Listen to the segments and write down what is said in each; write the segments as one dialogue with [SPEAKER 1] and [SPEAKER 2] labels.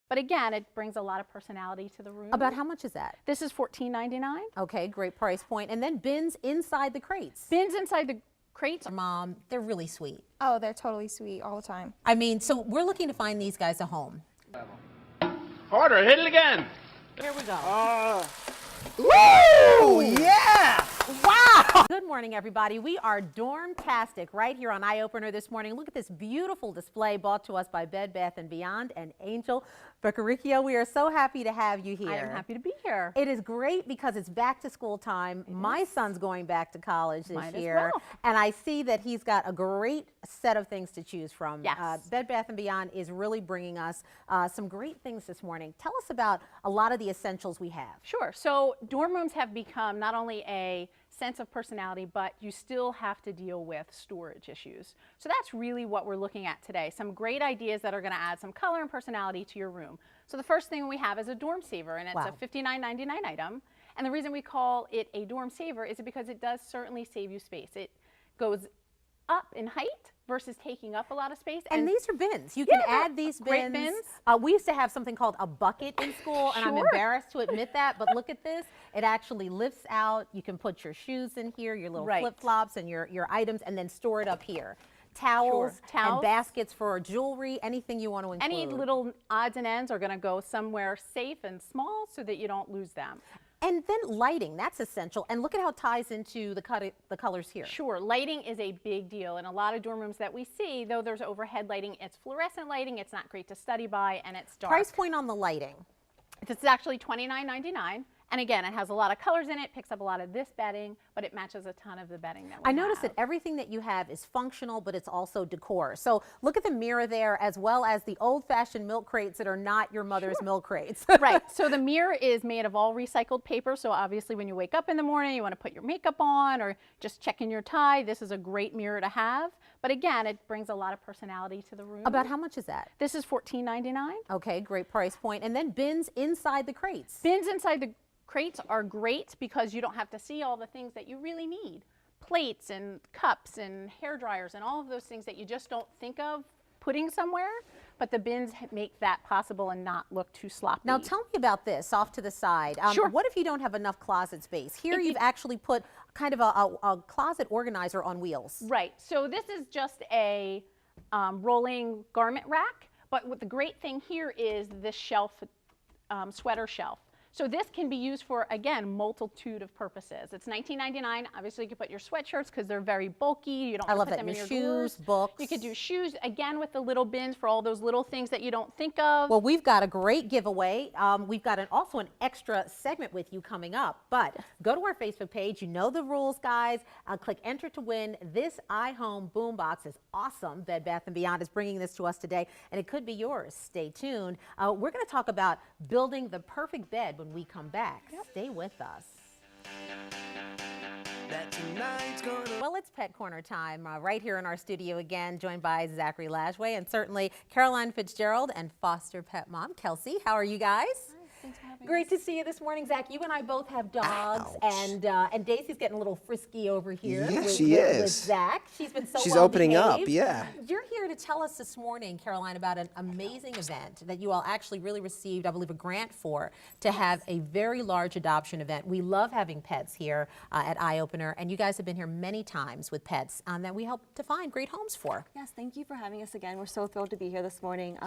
[SPEAKER 1] But again, it brings a lot of personality to the room.
[SPEAKER 2] About how much is that?
[SPEAKER 1] This is $14.99.
[SPEAKER 2] Okay, great price point. And then bins inside the crates.
[SPEAKER 1] Bins inside the crates.
[SPEAKER 2] Mom, they're really sweet.
[SPEAKER 3] Oh, they're totally sweet all the time.
[SPEAKER 2] I mean, so we're looking to find these guys a home.
[SPEAKER 4] Harder, hit it again.
[SPEAKER 2] Here we go.
[SPEAKER 4] Woo! Yeah!
[SPEAKER 2] Wow! Good morning, everybody. We are dorm-tastic right here on Eye Opener this morning. Look at this beautiful display brought to us by Bed Bath & Beyond and Angel Beccaricchio. We are so happy to have you here.
[SPEAKER 1] I am happy to be here.
[SPEAKER 2] It is great because it's back to school time. My son's going back to college this year.
[SPEAKER 1] Well.
[SPEAKER 2] And I see that he's got a great set of things to choose from.
[SPEAKER 1] Yes.
[SPEAKER 2] Bed Bath & Beyond is really bringing us some great things this morning. Tell us about a lot of the essentials we have.
[SPEAKER 1] Sure. So dorm rooms have become not only a sense of personality, but you still have to deal with storage issues. So that's really what we're looking at today. Some great ideas that are going to add some color and personality to your room. So the first thing we have is a dorm saver, and it's a $59.99 item. And the reason we call it a dorm saver is because it does certainly save you space. It goes up in height versus taking up a lot of space.
[SPEAKER 2] And these are bins. You can add these
[SPEAKER 1] great
[SPEAKER 2] bins.
[SPEAKER 1] bins.
[SPEAKER 2] We used to have something called a bucket in school, and I'm embarrassed to admit that, but look at this. It actually lifts out. You can put your shoes in here, your little flip-flops and your items, and then store it up here. Towels and baskets for jewelry, anything you want to include.
[SPEAKER 1] Any little odds and ends are going to go somewhere safe and small so that you don't lose them.
[SPEAKER 2] And then lighting, that's essential. And look at how it ties into the colors here.
[SPEAKER 1] Sure, lighting is a big deal. In a lot of dorm rooms that we see, though there's overhead lighting, it's fluorescent lighting, it's not great to study by, and it's dark.
[SPEAKER 2] Price point on the lighting?
[SPEAKER 1] It's actually $29.99. And again, it has a lot of colors in it, picks up a lot of this bedding, but it matches a ton of the bedding that we have.
[SPEAKER 2] I noticed that everything that you have is functional, but it's also decor. So look at the mirror there, as well as the old-fashioned milk crates that are not your mother's milk crates.
[SPEAKER 1] Right. So the mirror is made of all recycled paper. So obviously when you wake up in the morning, you want to put your makeup on or just checking your tie, this is a great mirror to have. But again, it brings a lot of personality to the room.
[SPEAKER 2] About how much is that?
[SPEAKER 1] This is $14.99.
[SPEAKER 2] Okay, great price point. And then bins inside the crates.
[SPEAKER 1] Bins inside the crates are great because you don't have to see all the things that you really need. Plates and cups and hair dryers and all of those things that you just don't think of putting somewhere, but the bins make that possible and not look too sloppy.
[SPEAKER 2] Now tell me about this off to the side.
[SPEAKER 1] Sure.
[SPEAKER 2] What if you don't have enough closet space? Here you've actually put kind of a closet organizer on wheels.
[SPEAKER 1] Right. So this is just a rolling garment rack, but what the great thing here is this shelf, sweater shelf. So this can be used for, again, multitude of purposes. It's $19.99. Obviously, you can put your sweatshirts because they're very bulky. You don't want to put them in your
[SPEAKER 2] shoes,
[SPEAKER 1] drawers.
[SPEAKER 2] books.
[SPEAKER 1] You could do shoes, again, with the little bins for all those little things that you don't think of.
[SPEAKER 2] Well, we've got a great giveaway. We've got also an extra segment with you coming up. But go to our Facebook page. You know the rules, guys. Click Enter to win. This iHome boombox is awesome. Bed Bath & Beyond is bringing this to us today, and it could be yours. Stay tuned. We're going to talk about building the perfect bed when we come back. Stay with us. Well, it's Pet Corner time right here in our studio again, joined by Zachary Lashway and certainly Caroline Fitzgerald and foster pet mom Kelsey. How are you guys?
[SPEAKER 3] Thanks for having us.
[SPEAKER 2] Great to see you this morning, Zach. You and I both have dogs, and Daisy's getting a little frisky over here.
[SPEAKER 5] Yeah,
[SPEAKER 2] with,
[SPEAKER 5] she is.
[SPEAKER 2] With Zach. She's been so
[SPEAKER 5] She's
[SPEAKER 2] well
[SPEAKER 5] opening up,
[SPEAKER 2] behaved.
[SPEAKER 5] yeah.
[SPEAKER 2] You're here to tell us this morning, Caroline, about an amazing event that you all actually really received, I believe, a grant for, to have a very large adoption event. We love having pets here at Eye Opener, and you guys have been here many times with pets that we help to find great homes for.
[SPEAKER 6] Yes, thank you for having us again. We're so thrilled to be here this morning.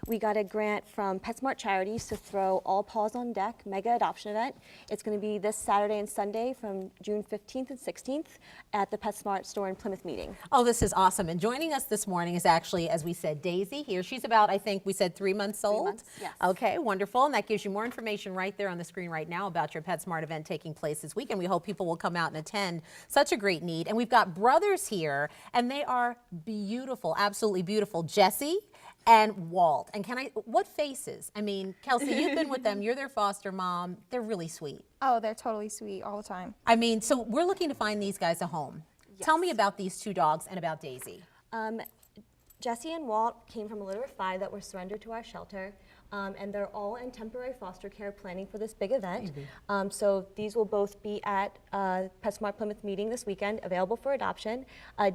[SPEAKER 6] We got a grant from PetSmart Charities to throw All Paws on Deck mega adoption event. It's going to be this Saturday and Sunday from June 15th and 16th at the PetSmart store in Plymouth Meeting.
[SPEAKER 2] Oh, this is awesome. And joining us this morning is actually, as we said, Daisy here. She's about, I think we said 3 months old.
[SPEAKER 6] 3 months, yes.
[SPEAKER 2] Okay, wonderful. And that gives you more information right there on the screen right now about your PetSmart event taking place this weekend. We hope people will come out and attend. Such a great need. And we've got brothers here, and they are beautiful, absolutely beautiful. Jesse and Walt. And what faces? I mean, Kelsey, you've been with them. You're their foster mom. They're really sweet.
[SPEAKER 3] Oh, they're totally sweet all the time.
[SPEAKER 2] I mean, so we're looking to find these guys a home.
[SPEAKER 6] Yes.
[SPEAKER 2] Tell me about these two dogs and about Daisy.
[SPEAKER 6] Jesse and Walt came from a litter of 5 that were surrendered to our shelter. and they're all in temporary foster care planning for this big event. So these will both be at PetSmart Plymouth meeting this weekend, available for adoption.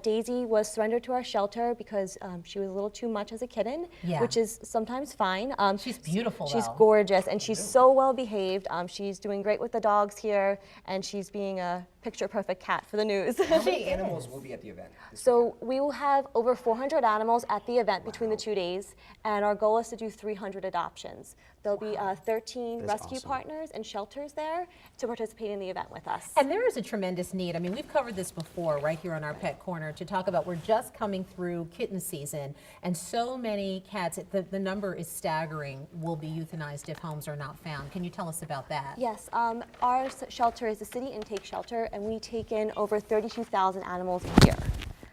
[SPEAKER 6] Daisy was surrendered to our shelter because she was a little too much as a kitten, which is sometimes fine.
[SPEAKER 2] She's beautiful,
[SPEAKER 6] She's
[SPEAKER 2] though.
[SPEAKER 6] gorgeous, and she's so well behaved. She's doing great with the dogs here, and she's being a picture-perfect cat for the news.
[SPEAKER 5] How many animals will be at the event?
[SPEAKER 6] So we will have over 400 animals at the event between the 2 days, and our goal is to do 300 adoptions. There'll be 13
[SPEAKER 5] That's
[SPEAKER 6] rescue
[SPEAKER 5] awesome.
[SPEAKER 6] partners and shelters there to participate in the event with us.
[SPEAKER 2] And there is a tremendous need. I mean, we've covered this before right here on our Pet Corner to talk about we're just coming through kitten season, and so many cats, the number is staggering, will be euthanized if homes are not found. Can you tell us about that?
[SPEAKER 6] Yes, our shelter is a city intake shelter, and we take in over 32,000 animals a year.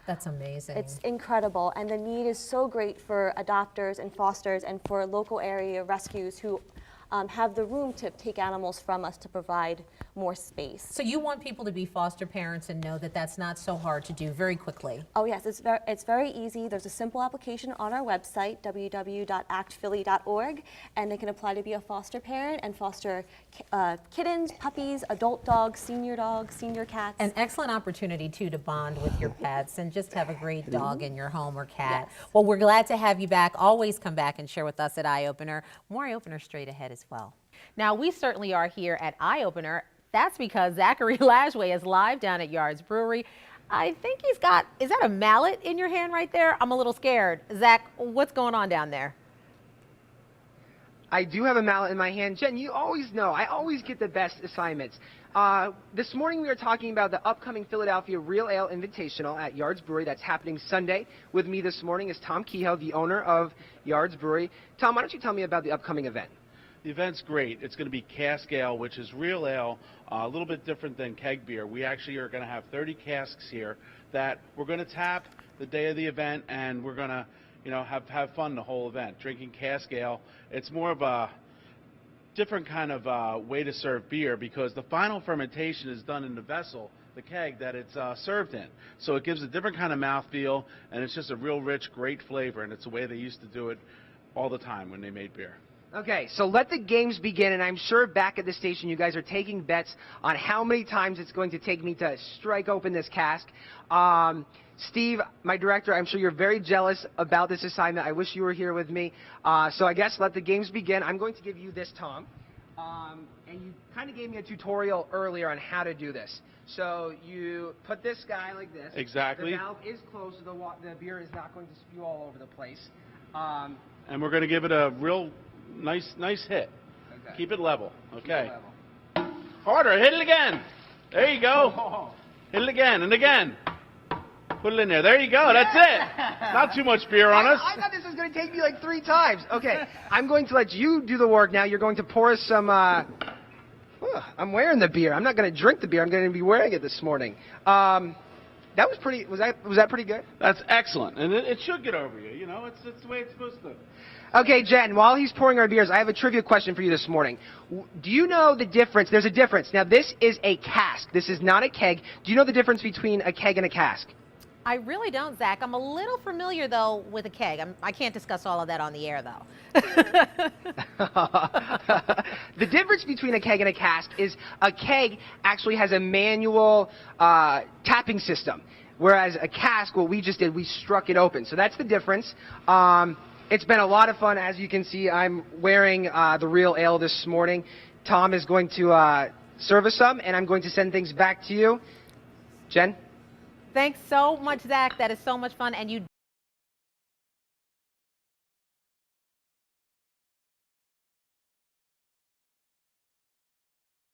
[SPEAKER 2] That's amazing.
[SPEAKER 6] It's incredible, and the need is so great for adopters and fosters and for local area rescues who have the room to take animals from us to provide more space.
[SPEAKER 2] So you want people to be foster parents and know that that's not so hard to do very quickly.
[SPEAKER 6] Oh yes, it's very easy. There's a simple application on our website, www.actphilly.org, and they can apply to be a foster parent and foster kittens, puppies, adult dogs, senior cats.
[SPEAKER 2] An excellent opportunity, too, to bond with your pets and just have a great dog in your home or cat. Well, we're glad to have you back. Always come back and share with us at Eye Opener. More Eye Opener straight ahead as well. Now, we certainly are here at Eye Opener. That's because Zachary Lashway is live down at Yards Brewery. I think he's got, is that a mallet in your hand right there? I'm a little scared. Zach, what's going on down there?
[SPEAKER 7] I do have a mallet in my hand. Jen, you always know, I always get the best assignments. This morning we were talking about the upcoming Philadelphia Real Ale Invitational at Yards Brewery. That's happening Sunday. With me this morning is Tom Kehoe, the owner of Yards Brewery. Tom, why don't you tell me about the upcoming event?
[SPEAKER 4] The event's great. It's going to be cask ale, which is real ale, a little bit different than keg beer. We actually are going to have 30 casks here that we're going to tap the day of the event, and we're going to, have fun the whole event, drinking cask ale. It's more of a different kind of way to serve beer because the final fermentation is done in the vessel, the keg that it's served in. So it gives a different kind of mouthfeel, and it's just a real rich, great flavor, and it's the way they used to do it all the time when they made beer.
[SPEAKER 7] Okay, so let the games begin, and I'm sure back at the station you guys are taking bets on how many times it's going to take me to strike open this cask. Steve, my director, I'm sure you're very jealous about this assignment. I wish you were here with me. So I guess let the games begin. I'm going to give you this, Tom. And you kind of gave me a tutorial earlier on how to do this. So you put this guy like this.
[SPEAKER 4] Exactly.
[SPEAKER 7] The valve is closed, so the beer is not going to spew all over the place.
[SPEAKER 4] And we're going to give it a real nice hit.
[SPEAKER 7] Okay.
[SPEAKER 4] Keep it level. Okay.
[SPEAKER 7] Keep it level.
[SPEAKER 4] Harder. Hit it again. There you go. Hit it again and again. Put it in there. There you go. That's it. Not too much beer on us.
[SPEAKER 7] I thought this was going to take me like 3 times. Okay, I'm going to let you do the work now. You're going to pour us some. I'm wearing the beer. I'm not going to drink the beer. I'm going to be wearing it this morning. That was pretty. Was that pretty good?
[SPEAKER 4] That's excellent, and it should get over you. It's the way it's supposed to.
[SPEAKER 7] Okay, Jen, while he's pouring our beers, I have a trivia question for you this morning. Do you know the difference? There's a difference. Now, this is a cask. This is not a keg. Do you know the difference between a keg and a cask?
[SPEAKER 2] I really don't, Zach. I'm a little familiar, though, with a keg. I can't discuss all of that on the air, though.
[SPEAKER 7] The difference between a keg and a cask is a keg actually has a manual tapping system, whereas a cask, what we just did, we struck it open. So that's the difference. It's been a lot of fun. As you can see, I'm wearing the real ale this morning. Tom is going to serve us some, and I'm going to send things back to you. Jen?
[SPEAKER 2] Thanks so much, Zach. That is so much fun. And you